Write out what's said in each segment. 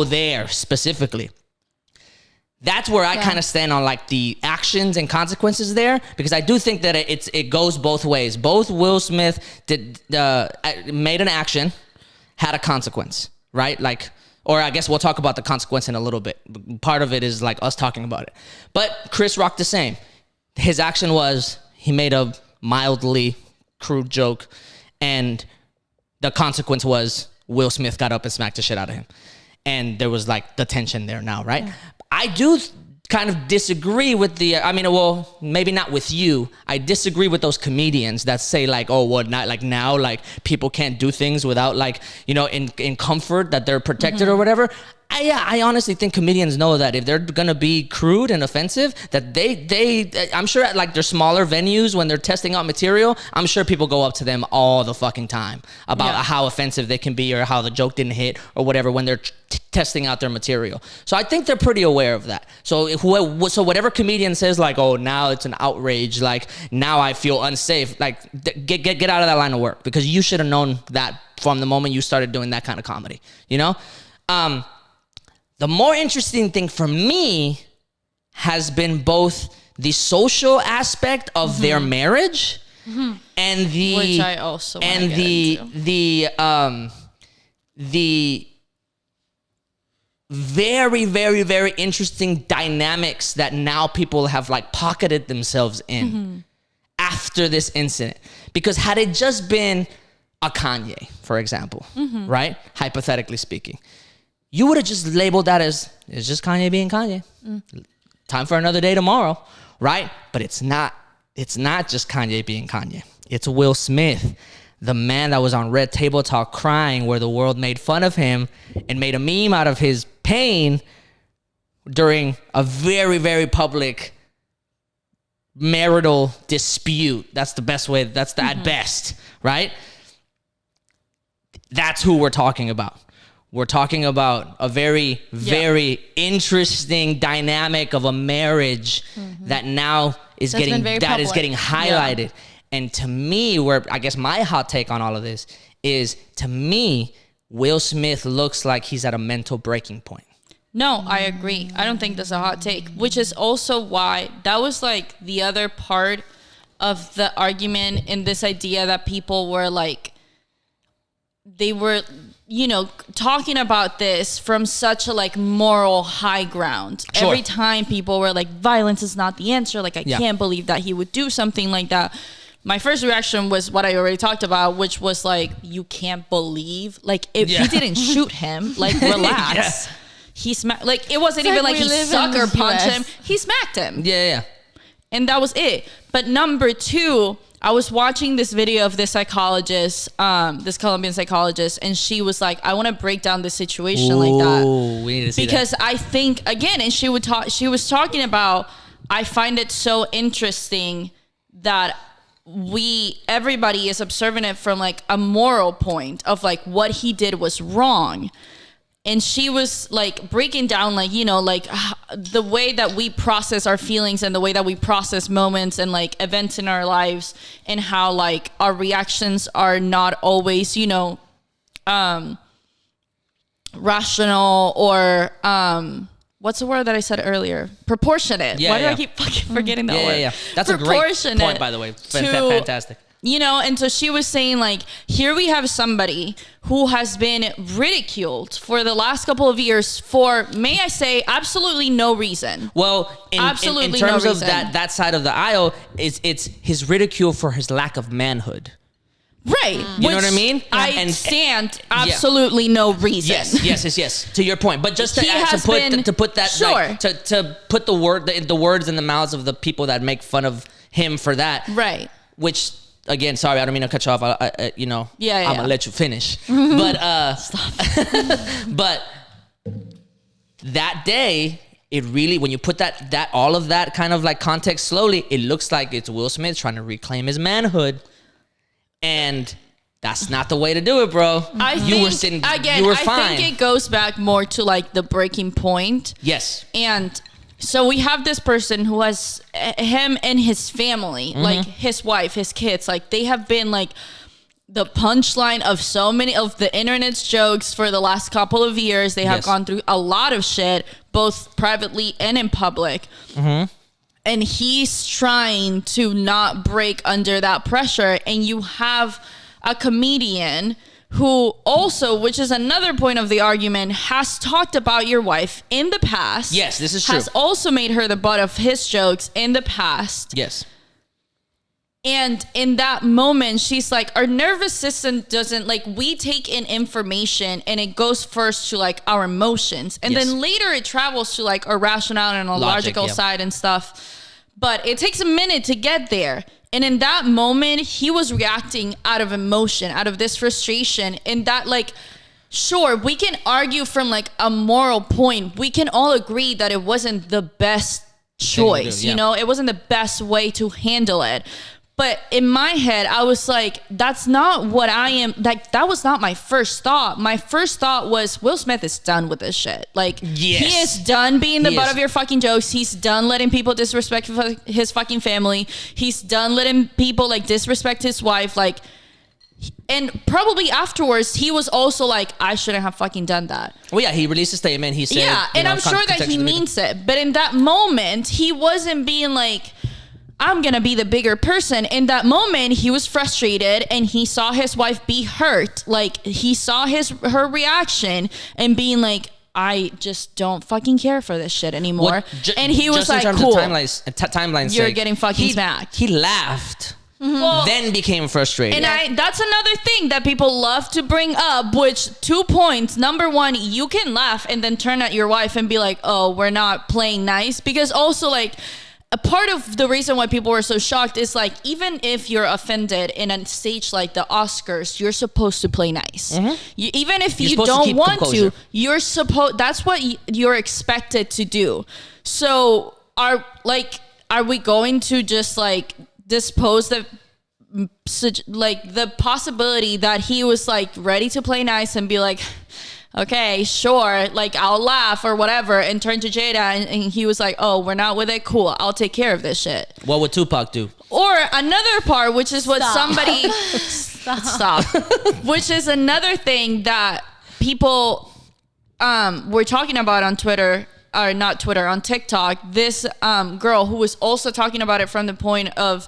go there specifically. That's where I kind of stand on like the actions and consequences there, because I do think that it goes both ways. Both Will Smith made an action, had a consequence, right? Like, or I guess we'll talk about the consequence in a little bit. Part of it is like us talking about it. But Chris Rock the same. His action was he made a mildly crude joke, and the consequence was Will Smith got up and smacked the shit out of him. And there was like the tension there now, right? Yeah. I do kind of disagree with maybe not with you. I disagree with those comedians that say like, oh, what, not like now, like people can't do things without like, in comfort, that they're protected or whatever. I honestly think comedians know that if they're gonna be crude and offensive, that I'm sure at like their smaller venues when they're testing out material, I'm sure people go up to them all the fucking time about how offensive they can be or how the joke didn't hit or whatever when they're testing out their material. So I think they're pretty aware of that. So whatever comedian says like, oh, now it's an outrage, like now I feel unsafe, like get out of that line of work, because you should have known that from the moment you started doing that kind of comedy, The more interesting thing for me has been both the social aspect of their marriage and the which I also and the very, very, very interesting dynamics that now people have like pocketed themselves in after this incident. Because had it just been a Kanye, for example, right? Hypothetically speaking, you would have just labeled that as, it's just Kanye being Kanye. Time for another day tomorrow, right? But it's not just Kanye being Kanye. It's Will Smith, the man that was on Red Table Talk crying where the world made fun of him and made a meme out of his pain during a very, very public marital dispute. That's the best way, that's the at best, right? That's who we're talking about. We're talking about a very, very interesting dynamic of a marriage that now is getting highlighted. Yeah. And to me, where I guess my hot take on all of this is, to me, Will Smith looks like he's at a mental breaking point. No, I agree. I don't think that's a hot take, which is also why that was like the other part of the argument in this idea that people were like, they were, talking about this from such a like moral high ground. Sure. Every time people were like, violence is not the answer. Like, I can't believe that he would do something like that. My first reaction was what I already talked about, which was like, you can't believe, like, if he didn't shoot him, like, relax. He smacked, like, it wasn't even like he sucker punched him. He smacked him. Yeah. And that was it. But number two, I was watching this video of this psychologist, this Colombian psychologist, and she was like, I want to break down this situation like that. We need to see because that. I think, again, and she was talking about, I find it so interesting that everybody is observing it from like a moral point of like what he did was wrong. And she was like breaking down like, like the way that we process our feelings and the way that we process moments and like events in our lives, and how like our reactions are not always, rational or, what's the word that I said earlier? Proportionate. Why do I keep fucking forgetting that word? Yeah. That's a great point, by the way. Fantastic. And so she was saying like, here we have somebody who has been ridiculed for the last couple of years for, may I say, absolutely no reason. Well, in terms of that side of the aisle, it's his ridicule for his lack of manhood. Right. You know what I mean? I stand absolutely no reason. Yes. To your point. But just to put that, sure. Like, to put the words in the mouths of the people that make fun of him for that. Right. Which, again, sorry, I don't mean to cut you off. I'm gonna let you finish. But stop. But that day, it really, when you put that all of that kind of like context slowly, it looks like it's Will Smith trying to reclaim his manhood. And that's not the way to do it, bro. I think it goes back more to like the breaking point. Yes. And so we have this person who has him and his family, like his wife, his kids, like they have been like the punchline of so many of the internet's jokes for the last couple of years. They have gone through a lot of shit, both privately and in public. Mm-hmm. And he's trying to not break under that pressure. And you have a comedian who also, which is another point of the argument, has talked about your wife in the past. Yes, this is true. Has also made her the butt of his jokes in the past. Yes. And in that moment, she's like, our nervous system doesn't, like, we take in information and it goes first to, like, our emotions. And then later it travels to, like, our rational and our logical side and stuff. But it takes a minute to get there. And in that moment, he was reacting out of emotion, out of this frustration. And that, like, sure, we can argue from, like, a moral point. We can all agree that it wasn't the best choice, you know? It wasn't the best way to handle it. But in my head, I was like, that's not what I am. Like, that was not my first thought. My first thought was, Will Smith is done with this shit. Like, he is done being the butt of your fucking jokes. He's done letting people disrespect his fucking family. He's done letting people, like, disrespect his wife. Like, and probably afterwards, he was also like, I shouldn't have fucking done that. Well, yeah, he released a statement. He said, yeah, and I'm sure that he means it. But in that moment, he wasn't being like, I'm going to be the bigger person. In that moment, he was frustrated and he saw his wife be hurt. Like, he saw her reaction and being like, I just don't fucking care for this shit anymore. And he was like, cool. Timelines You're getting fucking smacked. He laughed. Mm-hmm. Then became frustrated. And that's another thing that people love to bring up, which 2 points. Number one, you can laugh and then turn at your wife and be like, oh, we're not playing nice. Because also, like, a part of the reason why people were so shocked is, like, even if you're offended in a stage like the Oscars, you're supposed to play nice. Mm-hmm. Even if you don't want to, you're supposed. That's what you're expected to do. So are we going to just, like, dispose the possibility that he was, like, ready to play nice and be like, okay, sure, like, I'll laugh or whatever, and turn to Jada and he was like, oh, we're not with it, cool, I'll take care of this shit. What would Tupac do? Or another part, which is what somebody stop which is another thing that people were talking about on Twitter, or not Twitter, on TikTok. This girl who was also talking about it from the point of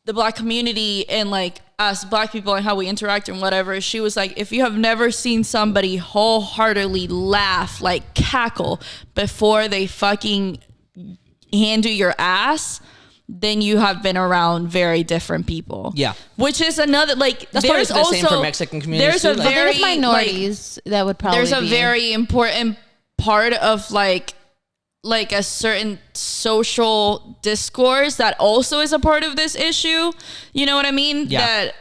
the Black community and, like, us Black people and how we interact and whatever. She was like, if you have never seen somebody wholeheartedly laugh, like, cackle before they fucking hand you your ass, then you have been around very different people. Yeah. Which is another, like, that's there's also the same for Mexican communities. There's too, a very, there's minorities, like, that would probably there's a very important part of, like a certain social discourse that also is a part of this issue. You know what I mean? Yeah. That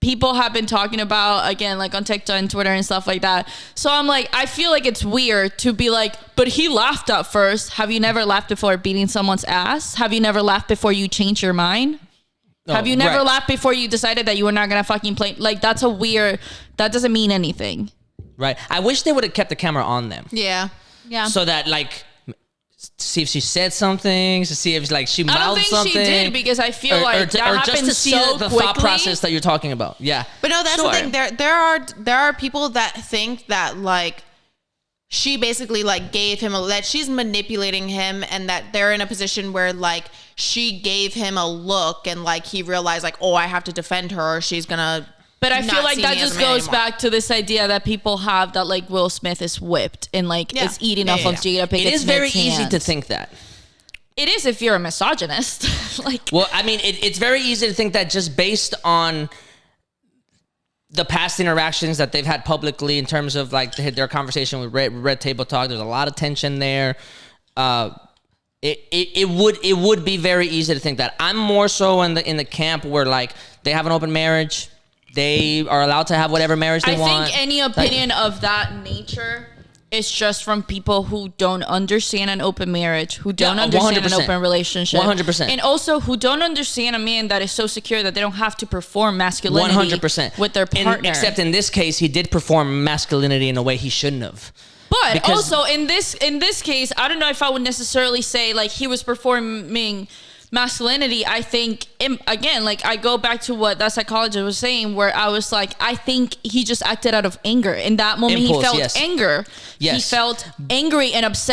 people have been talking about, again, like, on TikTok and Twitter and stuff like that. So I'm like, I feel like it's weird to be like, but he laughed at first. Have you never laughed before beating someone's ass? Have you never laughed before you changed your mind? Have you never laughed before you decided that you were not going to fucking play? Like, that doesn't mean anything. Right. I wish they would have kept the camera on them. Yeah. Yeah. So that, like, see if she said something, to see if, like, she mouthed something. I don't think she did, because I feel like that happened just to see so the thought process that you're talking about. Yeah. But no, that's the thing. There are people that think that, like, she basically, like, gave him that she's manipulating him, and that they're in a position where, like, she gave him a look and, like, he realized, like, oh, I have to defend her or she's gonna. But I feel like that just goes back to this idea that people have that, like, Will Smith is whipped and, like, is eating off of Jada Pinkett Smith's hands. It is very easy to think that. It is if you're a misogynist. Like, well, I mean, it's very easy to think that just based on the past interactions that they've had publicly in terms of, like, their conversation with Red Table Talk. There's a lot of tension there. It would be very easy to think that. I'm more so in the camp where, like, they have an open marriage. They are allowed to have whatever marriage they want. I think any opinion of that nature is just from people who don't understand an open marriage, who don't understand 100%. An open relationship. 100%. And also who don't understand a man that is so secure that they don't have to perform masculinity 100%. With their partner. Except in this case, he did perform masculinity in a way he shouldn't have. But also in this case, I don't know if I would necessarily say, like, he was performing masculinity, I think, again, like I go back to what that psychologist was saying, where I was like, I think he just acted out of anger. In that moment, Impulse, he felt yes. anger. Yes. He felt angry and upset